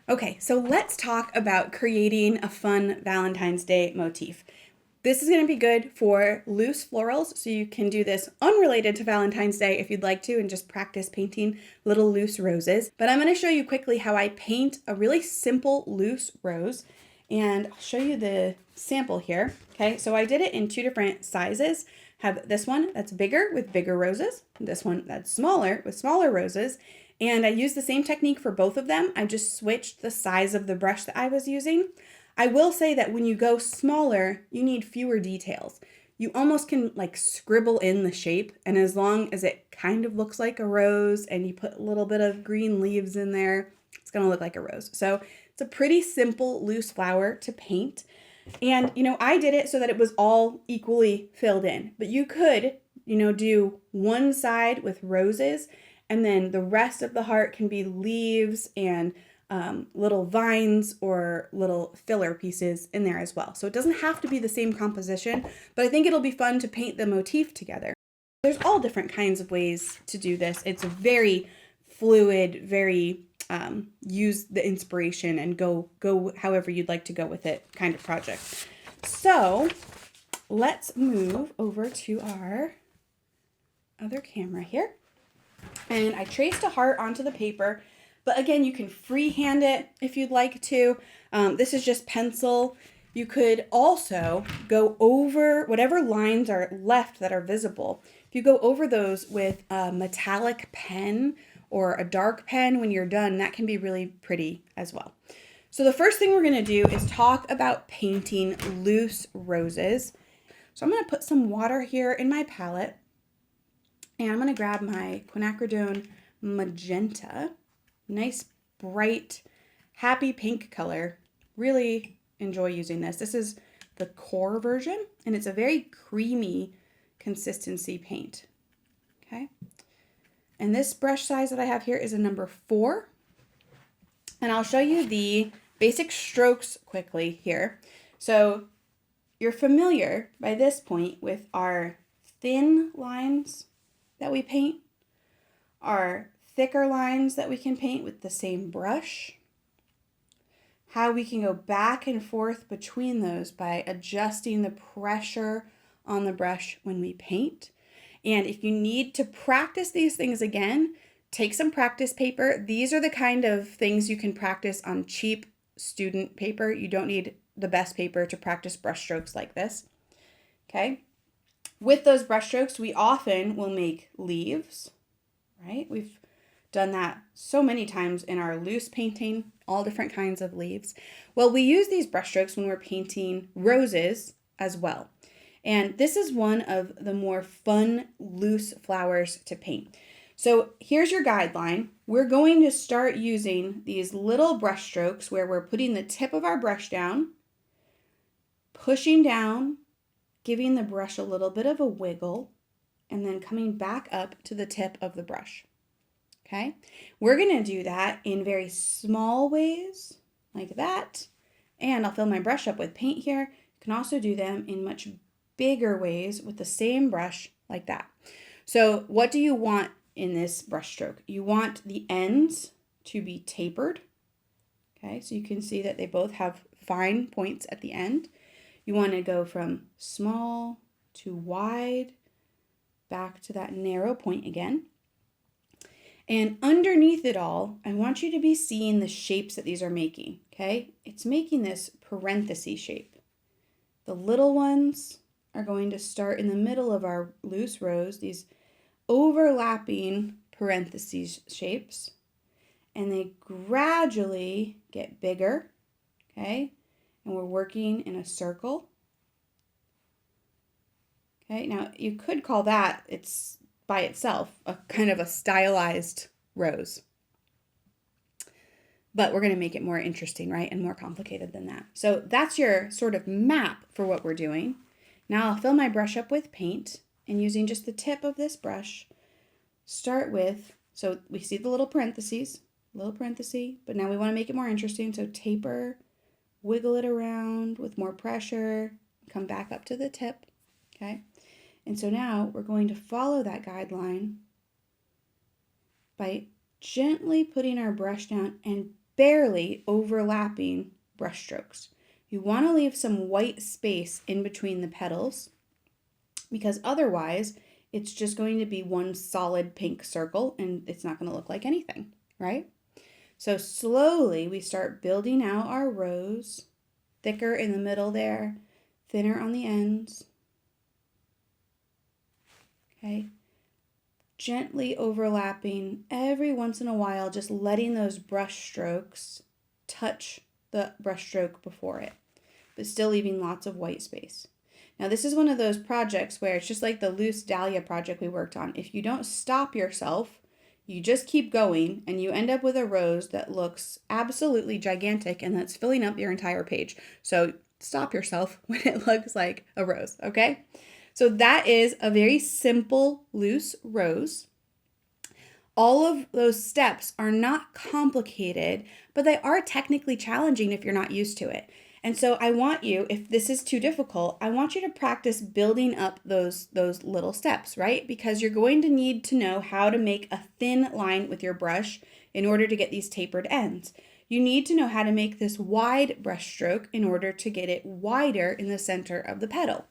Okay, so let's talk about creating a fun Valentine's Day motif. This is going to be good for loose florals, so you can do this unrelated to Valentine's Day if you'd like to and just practice painting little loose roses. But I'm going to show you quickly how I paint a really simple loose rose, and I'll show you the sample here. Okay, so I did it in two different sizes. Have this one that's bigger with bigger roses, this one that's smaller with smaller roses, and I used the same technique for both of them. I just switched the size of the brush that I was using. I will say that when you go smaller, you need fewer details. You almost can like scribble in the shape, and as long as it kind of looks like a rose and you put a little bit of green leaves in there, it's gonna look like a rose. So it's a pretty simple loose flower to paint. And, I did it so that it was all equally filled in, but you could, do one side with roses, and then the rest of the heart can be leaves and little vines or little filler pieces in there as well. So it doesn't have to be the same composition, but I think it'll be fun to paint the motif together. There's all different kinds of ways to do this. It's a very fluid, very use the inspiration and go however you'd like to go with it kind of project. So let's move over to our other camera here. And I traced a heart onto the paper, but again, you can freehand it if you'd like to. This is just pencil. You could also go over whatever lines are left that are visible. If you go over those with a metallic pen or a dark pen when you're done, that can be really pretty as well. So the first thing we're going to do is talk about painting loose roses. So I'm going to put some water here in my palette, and I'm going to grab my quinacridone magenta, nice bright happy pink color. Really enjoy using this. This is the core version, and it's a very creamy consistency paint. Okay. And this brush size that I have here is a number 4. And I'll show you the basic strokes quickly here. So you're familiar by this point with our thin lines that we paint, our thicker lines that we can paint with the same brush, how we can go back and forth between those by adjusting the pressure on the brush when we paint. And if you need to practice these things again, take some practice paper. These are the kind of things you can practice on cheap student paper. You don't need the best paper to practice brush strokes like this. Okay. With those brush strokes, we often will make leaves, right? We've done that so many times in our loose painting, all different kinds of leaves. Well, we use these brush strokes when we're painting roses as well. And this is one of the more fun loose flowers to paint. So here's your guideline. We're going to start using these little brush strokes where we're putting the tip of our brush down, pushing down, giving the brush a little bit of a wiggle, and then coming back up to the tip of the brush. Okay? We're going to do that in very small ways like that. And I'll fill my brush up with paint here. You can also do them in much bigger ways with the same brush like that. So what do you want in this brush stroke? You want the ends to be tapered. Okay, so you can see that they both have fine points at the end. You want to go from small to wide, back to that narrow point again. And underneath it all, I want you to be seeing the shapes that these are making, okay? It's making this parenthesis shape. The little ones are going to start in the middle of our loose rose, these overlapping parentheses shapes, and they gradually get bigger, okay? And we're working in a circle. Okay, now you could call that, it's by itself, a kind of a stylized rose. But we're going to make it more interesting, right? And more complicated than that. So that's your sort of map for what we're doing. Now I'll fill my brush up with paint, and using just the tip of this brush, start with, so we see the little parentheses, but now we want to make it more interesting. So taper, wiggle it around with more pressure, come back up to the tip, okay? And so now we're going to follow that guideline by gently putting our brush down and barely overlapping brush strokes. You want to leave some white space in between the petals because otherwise it's just going to be one solid pink circle and it's not going to look like anything, right? So slowly we start building out our rose, thicker in the middle there, thinner on the ends. Okay. Gently overlapping every once in a while, just letting those brush strokes touch the brush stroke before it, but still leaving lots of white space. Now this is one of those projects where it's just like the loose dahlia project we worked on. If you don't stop yourself, you just keep going and you end up with a rose that looks absolutely gigantic and that's filling up your entire page. So stop yourself when it looks like a rose, okay? So that is a very simple loose rose. All of those steps are not complicated, but they are technically challenging if you're not used to it. And so I want you, if this is too difficult, I want you to practice building up those little steps, right? Because you're going to need to know how to make a thin line with your brush in order to get these tapered ends. You need to know how to make this wide brush stroke in order to get it wider in the center of the petal.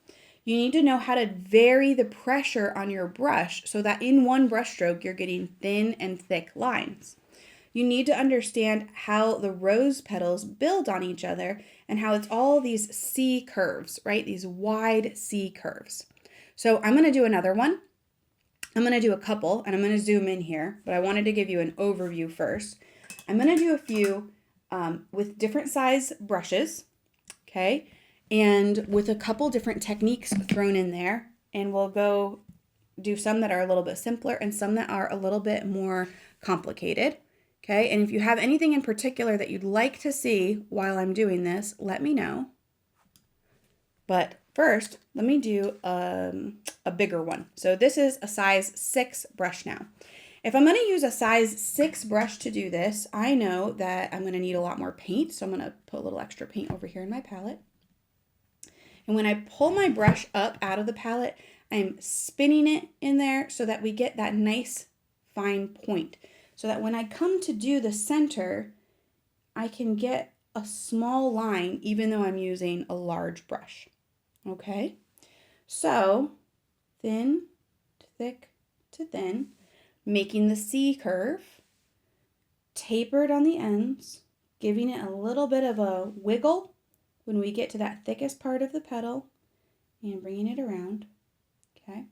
You need to know how to vary the pressure on your brush so that in one brush stroke you're getting thin and thick lines. You need to understand how the rose petals build on each other and how it's all these C curves, right? These wide C curves. So I'm going to do another one. I'm going to do a couple and I'm going to zoom in here, but I wanted to give you an overview first. I'm going to do a few with different size brushes, okay? And with a couple different techniques thrown in there, and we'll go do some that are a little bit simpler and some that are a little bit more complicated, okay? And if you have anything in particular that you'd like to see while I'm doing this, let me know. But first, let me do a bigger one. So this is a size 6 brush now. If I'm going to use a size 6 brush to do this, I know that I'm going to need a lot more paint, so I'm going to put a little extra paint over here in my palette. And when I pull my brush up out of the palette, I'm spinning it in there so that we get that nice fine point. So that when I come to do the center, I can get a small line even though I'm using a large brush. Okay? So, thin to thick to thin, making the C curve, tapered on the ends, giving it a little bit of a wiggle when we get to that thickest part of the petal and bringing it around, okay?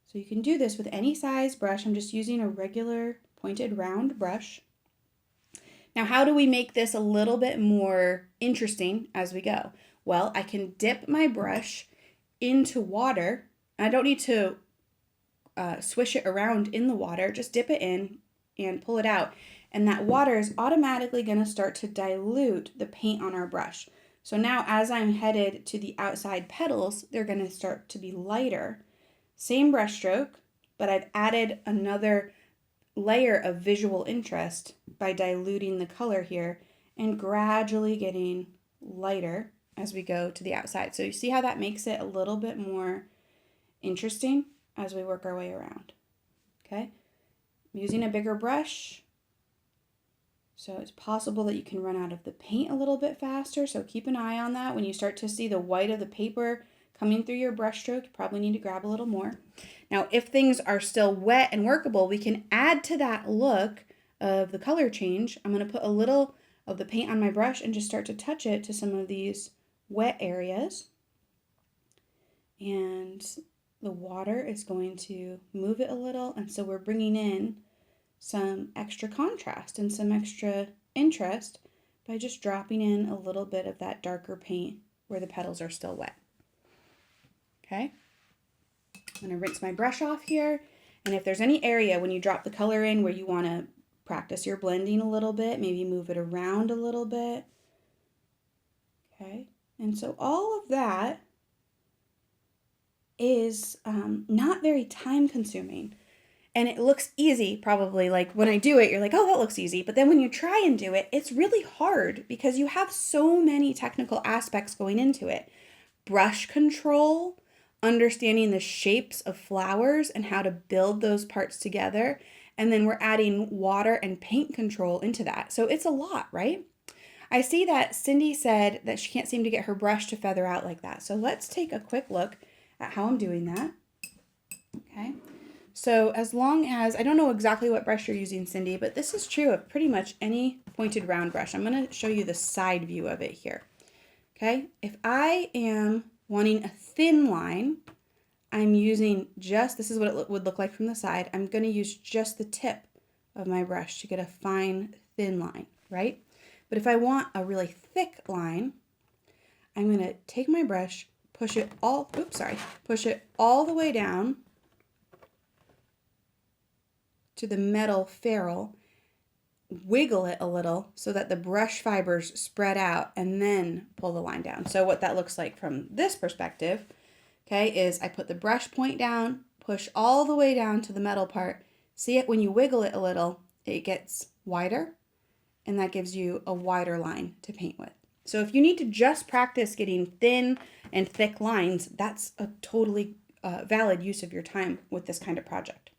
So you can do this with any size brush. I'm just using a regular pointed round brush. Now, how do we make this a little bit more interesting as we go? Well, I can dip my brush into water. I don't need to swish it around in the water, just dip it in and pull it out. And that water is automatically going to start to dilute the paint on our brush. So now as I'm headed to the outside petals, they're going to start to be lighter. Same brush stroke, but I've added another layer of visual interest by diluting the color here and gradually getting lighter as we go to the outside. So you see how that makes it a little bit more interesting as we work our way around. Okay, I'm using a bigger brush. So it's possible that you can run out of the paint a little bit faster, so keep an eye on that. When you start to see the white of the paper coming through your brush stroke, you probably need to grab a little more. Now, if things are still wet and workable, we can add to that look of the color change. I'm going to put a little of the paint on my brush and just start to touch it to some of these wet areas. And the water is going to move it a little, and so we're bringing in some extra contrast and some extra interest by just dropping in a little bit of that darker paint where the petals are still wet. Okay, I'm going to rinse my brush off here, and if there's any area when you drop the color in where you want to practice your blending a little bit, maybe move it around a little bit. Okay, and so all of that is not very time consuming. And it looks easy, probably. Like when I do it, you're like, oh, that looks easy. But then when you try and do it, it's really hard because you have so many technical aspects going into it. Brush control, understanding the shapes of flowers and how to build those parts together, And then we're adding water and paint control into that. So it's a lot, right? I see that Cindy said that she can't seem to get her brush to feather out like that. So let's take a quick look at how I'm doing that. Okay. So as long as, I don't know exactly what brush you're using, Cindy, but this is true of pretty much any pointed round brush. I'm going to show you the side view of it here. Okay. If I am wanting a thin line, I'm using just, this is what it would look like from the side. I'm going to use just the tip of my brush to get a fine, thin line, right? But if I want a really thick line, I'm going to take my brush, push it all the way down to the metal ferrule, wiggle it a little so that the brush fibers spread out, and then pull the line down. So what that looks like from this perspective, okay, is I put the brush point down, push all the way down to the metal part. See it when you wiggle it a little, it gets wider, and that gives you a wider line to paint with. So if you need to just practice getting thin and thick lines, that's a totally valid use of your time with this kind of project.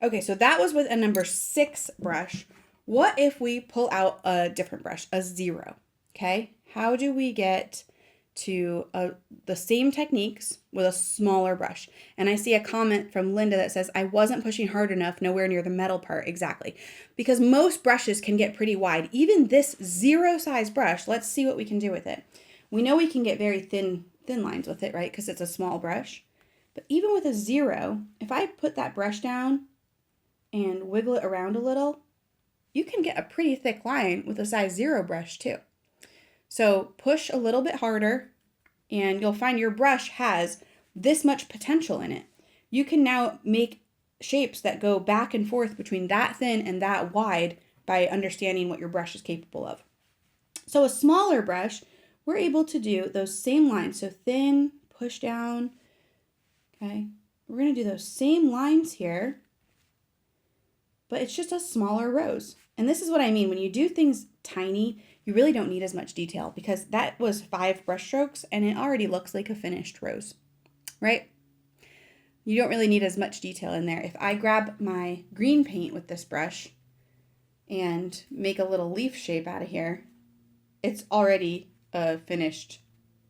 Okay, so that was with a number 6 brush. What if we pull out a different brush, a 0? Okay, how do we get to the same techniques with a smaller brush? And I see a comment from Linda that says, I wasn't pushing hard enough, nowhere near the metal part. Exactly. Because most brushes can get pretty wide. Even this 0 size brush, let's see what we can do with it. We know we can get very thin lines with it, right? Because it's a small brush. But even with a 0, if I put that brush down and wiggle it around a little, you can get a pretty thick line with a size 0 brush too. So push a little bit harder and you'll find your brush has this much potential in it. You can now make shapes that go back and forth between that thin and that wide by understanding what your brush is capable of. So a smaller brush, we're able to do those same lines. So thin, push down, okay? We're going to do those same lines here, but it's just a smaller rose. And this is what I mean. When you do things tiny, you really don't need as much detail, because that was 5 brush strokes and it already looks like a finished rose, right? You don't really need as much detail in there. If I grab my green paint with this brush and make a little leaf shape out of here, it's already a finished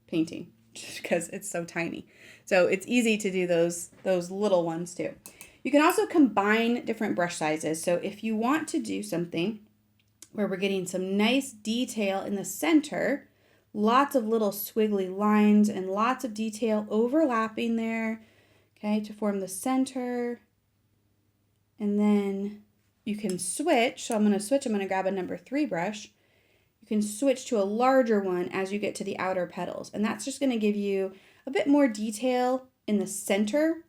painting just because it's so tiny. So it's easy to do those little ones too. You can also combine different brush sizes. So if you want to do something where we're getting some nice detail in the center, lots of little squiggly lines and lots of detail overlapping there, okay, to form the center. And then you can switch. So I'm going to grab a number 3 brush. You can switch to a larger one as you get to the outer petals. And that's just going to give you a bit more detail in the center,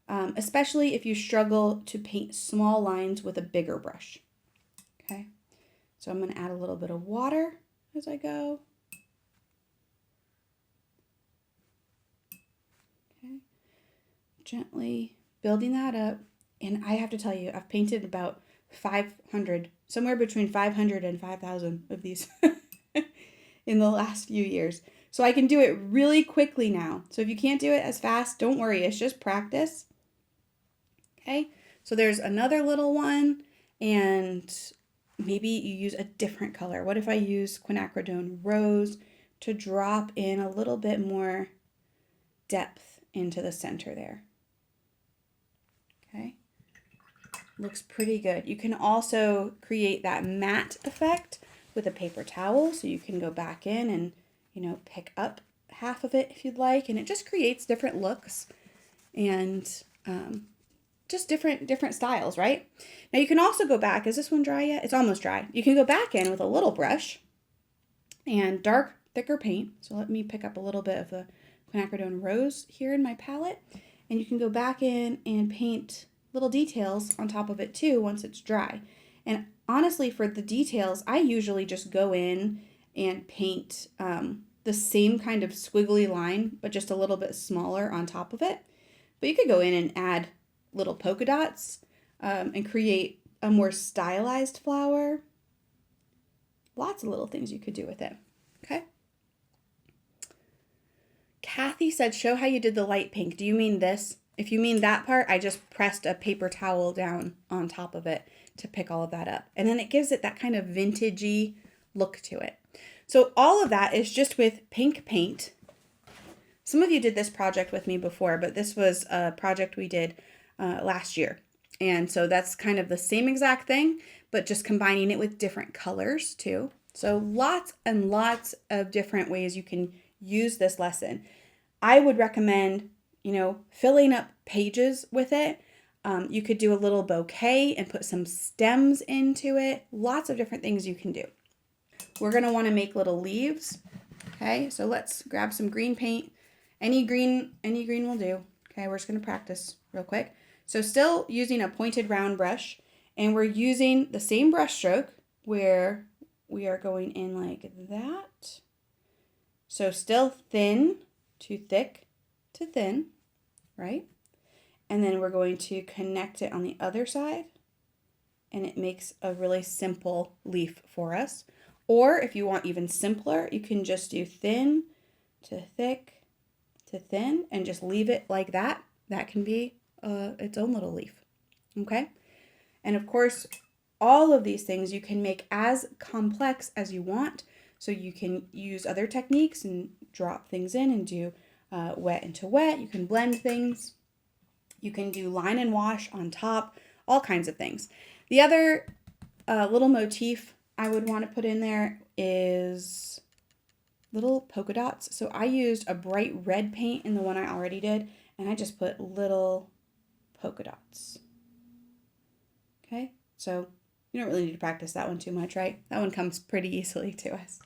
especially if you struggle to paint small lines with a bigger brush. Okay, so I'm going to add a little bit of water as I go. Okay, gently building that up. And I have to tell you, I've painted about 500, somewhere between 500 and 5,000 of these in the last few years. So I can do it really quickly now. So if you can't do it as fast, don't worry, it's just practice. Okay, so there's another little one, and maybe you use a different color. What if I use quinacridone rose to drop in a little bit more depth into the center there? Okay, looks pretty good. You can also create that matte effect with a paper towel, so you can go back in and, pick up half of it if you'd like, and it just creates different looks and just different styles, right? Now you can also go back. Is this one dry yet? It's almost dry. You can go back in with a little brush and dark, thicker paint. So let me pick up a little bit of the quinacridone rose here in my palette, and you can go back in and paint little details on top of it too once it's dry. And honestly, for the details, I usually just go in and paint the same kind of squiggly line, but just a little bit smaller on top of it. But you could go in and add little polka dots and create a more stylized flower. Lots of little things you could do with it. Okay. Kathy said, show how you did the light pink. Do you mean this? If you mean that part, I just pressed a paper towel down on top of it to pick all of that up. And then it gives it that kind of vintagey look to it. So all of that is just with pink paint. Some of you did this project with me before, but this was a project we did last year. And so that's kind of the same exact thing, but just combining it with different colors too. So lots and lots of different ways you can use this lesson. I would recommend, filling up pages with it. You could do a little bouquet and put some stems into it. Lots of different things you can do. We're going to want to make little leaves. Okay, so let's grab some green paint. Any green will do. Okay, we're just going to practice real quick. So still using a pointed round brush, and we're using the same brush stroke where we are going in like that. So still thin to thick to thin, right? And then we're going to connect it on the other side, and it makes a really simple leaf for us. Or if you want even simpler, you can just do thin to thick to thin and just leave it like that. That can be its own little leaf, okay? And of course, all of these things you can make as complex as you want. So you can use other techniques and drop things in and do wet into wet. You can blend things. You can do line and wash on top, all kinds of things. The other little motif I would want to put in there is little polka dots. So I used a bright red paint in the one I already did, and I just put little polka dots. Okay, so you don't really need to practice that one too much, right? That one comes pretty easily to us.